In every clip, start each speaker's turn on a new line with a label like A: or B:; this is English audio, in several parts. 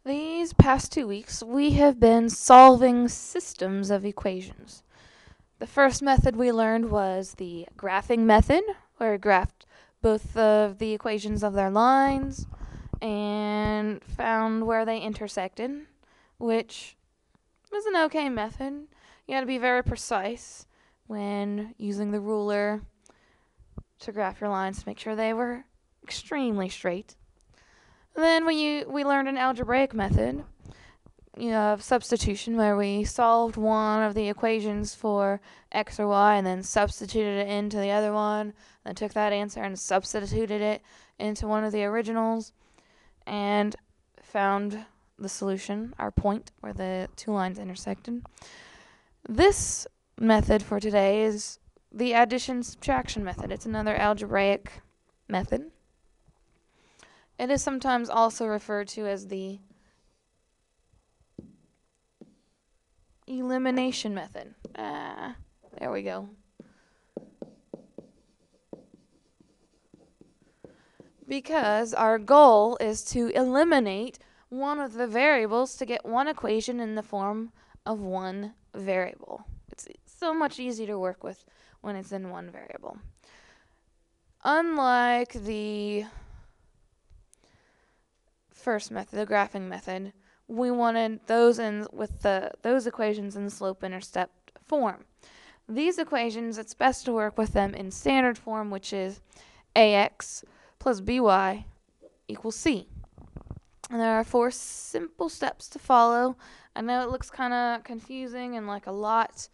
A: These past 2 weeks, we have been solving systems of equations. The first method we learned was the graphing method, where we graphed both of the equations of their lines and found where they intersected, which was an okay method. You had to be very precise when using the ruler to graph your lines to make sure they were extremely straight. Then we learned an algebraic method, of substitution, where we solved one of the equations for x or y and then substituted it into the other one, then took that answer and substituted it into one of the originals and found the solution, our point where the two lines intersected. This method for today is the addition-subtraction method. It's another algebraic method. It is sometimes also referred to as the elimination method. There we go. Because our goal is to eliminate one of the variables to get one equation in the form of one variable. It's so much easier to work with when it's in one variable. Unlike the first method, the graphing method, we wanted those those equations in the slope-intercept form. These equations, it's best to work with them in standard form, which is ax plus by equals c. And there are 4 simple steps to follow. I know it looks kind of confusing and like a lot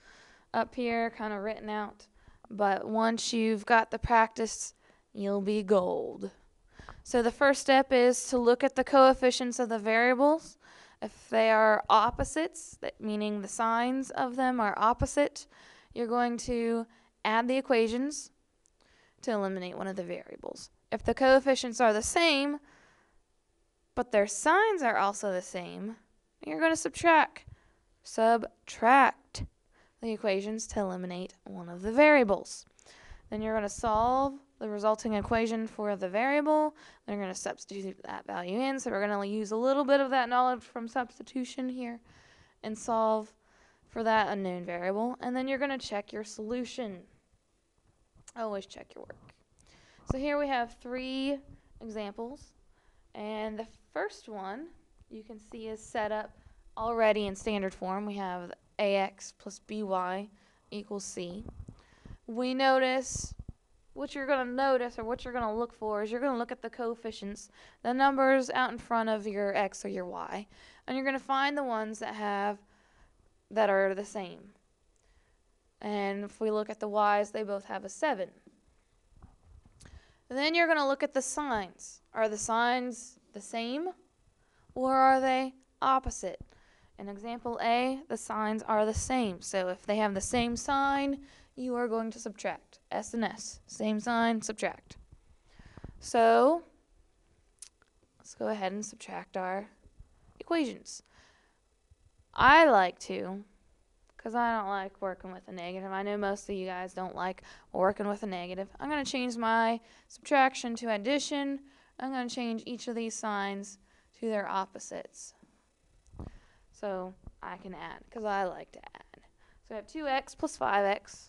A: up here, kind of written out, but once you've got the practice, you'll be gold. So the first step is to look at the coefficients of the variables. If they are opposites, meaning the signs of them are opposite, you're going to add the equations to eliminate one of the variables. If the coefficients are the same, but their signs are also the same, you're going to subtract the equations to eliminate one of the variables. Then you're going to solve the resulting equation for the variable. Then you're going to substitute that value in. So we're going to use a little bit of that knowledge from substitution here and solve for that unknown variable. And then you're going to check your solution. Always check your work. So here we have 3 examples. And the first one you can see is set up already in standard form. We have ax plus by equals c. We notice, what you're going to notice or what you're going to look for is you're going to look at the coefficients, the numbers out in front of your x or your y, and you're going to find the ones that are the same. And if we look at the y's, they both have a 7. Then you're going to look at the signs. Are the signs the same or are they opposite? In example A, the signs are the same. So if they have the same sign, you are going to subtract. S and S, same sign, subtract. So let's go ahead and subtract our equations. I like to, because I don't like working with a negative. I know most of you guys don't like working with a negative. I'm going to change my subtraction to addition. I'm going to change each of these signs to their opposites. So I can add, because I like to add. So I have 2x plus 5x,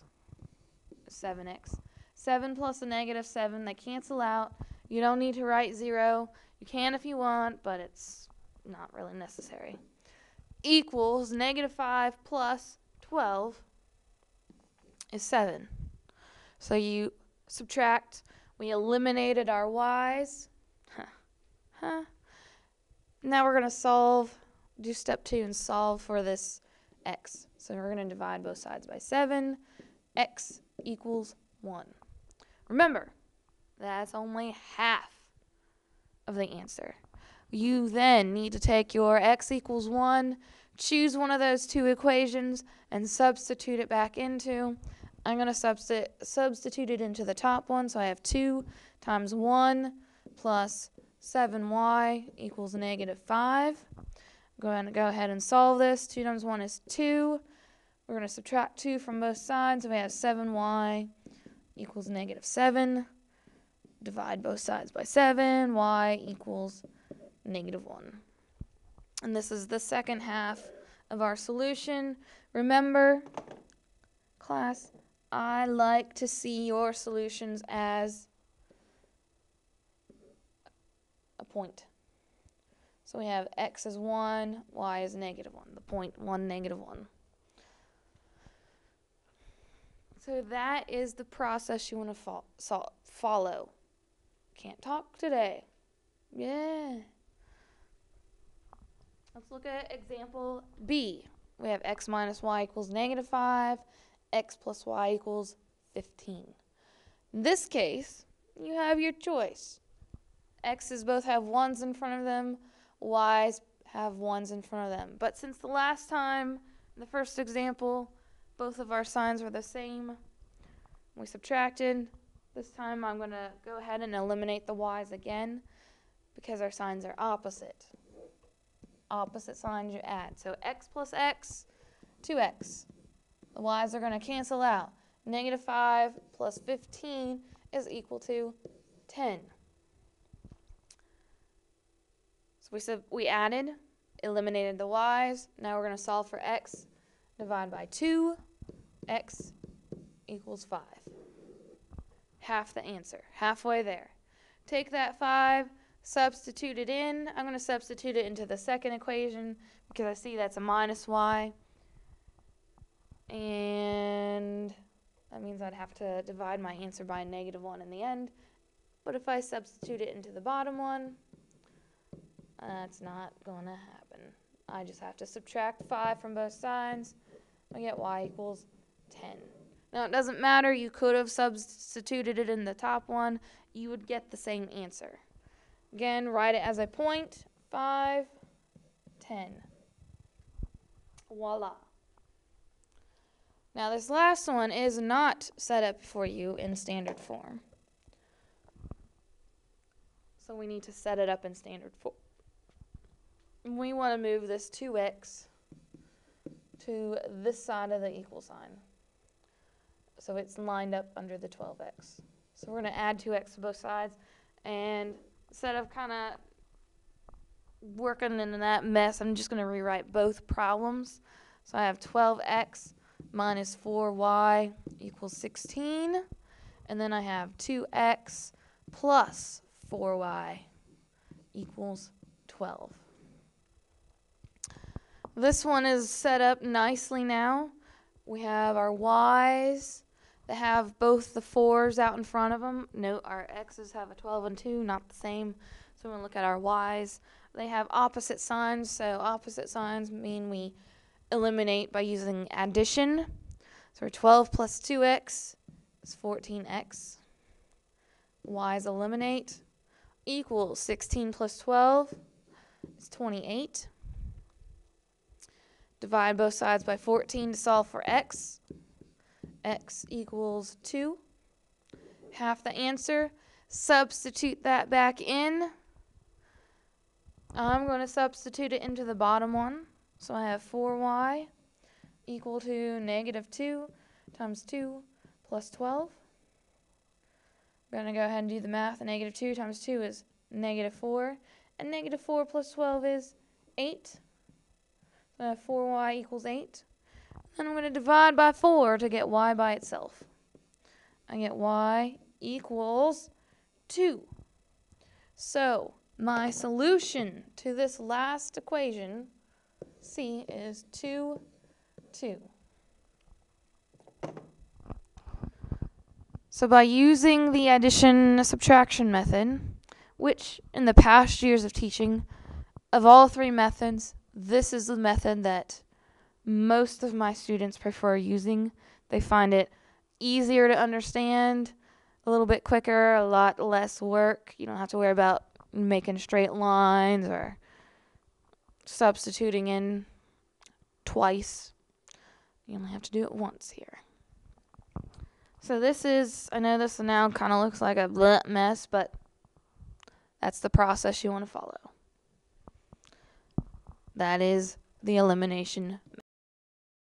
A: 7x. 7 plus a negative 7, they cancel out. You don't need to write 0. You can if you want, but it's not really necessary. Equals negative 5 plus 12 is 7. So you subtract. We eliminated our y's. Now we're going to do step 2 and solve for this x. So we're going to divide both sides by 7. X equals 1. Remember, that's only half of the answer. You then need to take your x equals 1, choose one of those 2 equations, and substitute it back into. I'm going to substitute it into the top one, so I have 2 times 1 plus 7y equals negative 5. I'm going to go ahead and solve this. 2 times 1 is 2. We're going to subtract 2 from both sides, so we have 7y equals negative 7. Divide both sides by 7. Y equals negative 1. And this is the second half of our solution. Remember, class, I like to see your solutions as a point. So we have x is 1, y is -1, the point 1, -1. So that is the process you want to follow. Can't talk today. Yeah. Let's look at example B. We have x minus y equals -5, x plus y equals 15. In this case, you have your choice. X's both have 1's in front of them, y's have 1's in front of them. But since the last time, in the first example, both of our signs were the same, we subtracted. This time I'm going to go ahead and eliminate the y's again because our signs are opposite. Opposite signs you add. So x plus x, 2x. The y's are going to cancel out. -5 plus 15 is equal to 10. So we added, eliminated the y's. Now we're going to solve for x. Divide by 2. X equals 5. Half the answer. Halfway there. Take that 5, substitute it in. I'm going to substitute it into the second equation because I see that's a minus y. And that means I'd have to divide my answer by a -1 in the end. But if I substitute it into the bottom one, that's not going to happen. I just have to subtract 5 from both sides. I get y equals 10. Now, it doesn't matter. You could have substituted it in the top one. You would get the same answer. Again, write it as a point. 5, 10. Voila. Now, this last one is not set up for you in standard form. So we need to set it up in standard form. We want to move this 2x to this side of the equal sign. So it's lined up under the 12x. So we're going to add 2x to both sides. And instead of kind of working in that mess, I'm just going to rewrite both problems. So I have 12x minus 4y equals 16. And then I have 2x plus 4y equals 12. This one is set up nicely now. We have our y's that have both the 4's out in front of them. Note our x's have a 12 and 2, not the same. So we're going to look at our y's. They have opposite signs, so opposite signs mean we eliminate by using addition. So 12 plus 2x is 14x. Y's eliminate equals 16 plus 12 is 28. Divide both sides by 14 to solve for x. X equals 2. Half the answer. Substitute that back in. I'm going to substitute it into the bottom one. So I have 4y equal to -2 times 2 plus 12. We're going to go ahead and do the math. -2 times 2 is -4. And -4 plus 12 is 8. So I have 4y equals 8. And I'm going to divide by 4 to get y by itself. I get y equals 2. So my solution to this last equation, C, is 2, 2. So by using the addition-subtraction method, which in the past years of teaching, of all three methods, this is the method that most of my students prefer using. They find it easier to understand, a little bit quicker, a lot less work. You don't have to worry about making straight lines or substituting in twice. You only have to do it once here. So this is, I know this now kind of looks like a bleh mess, but that's the process you want to follow. That is the elimination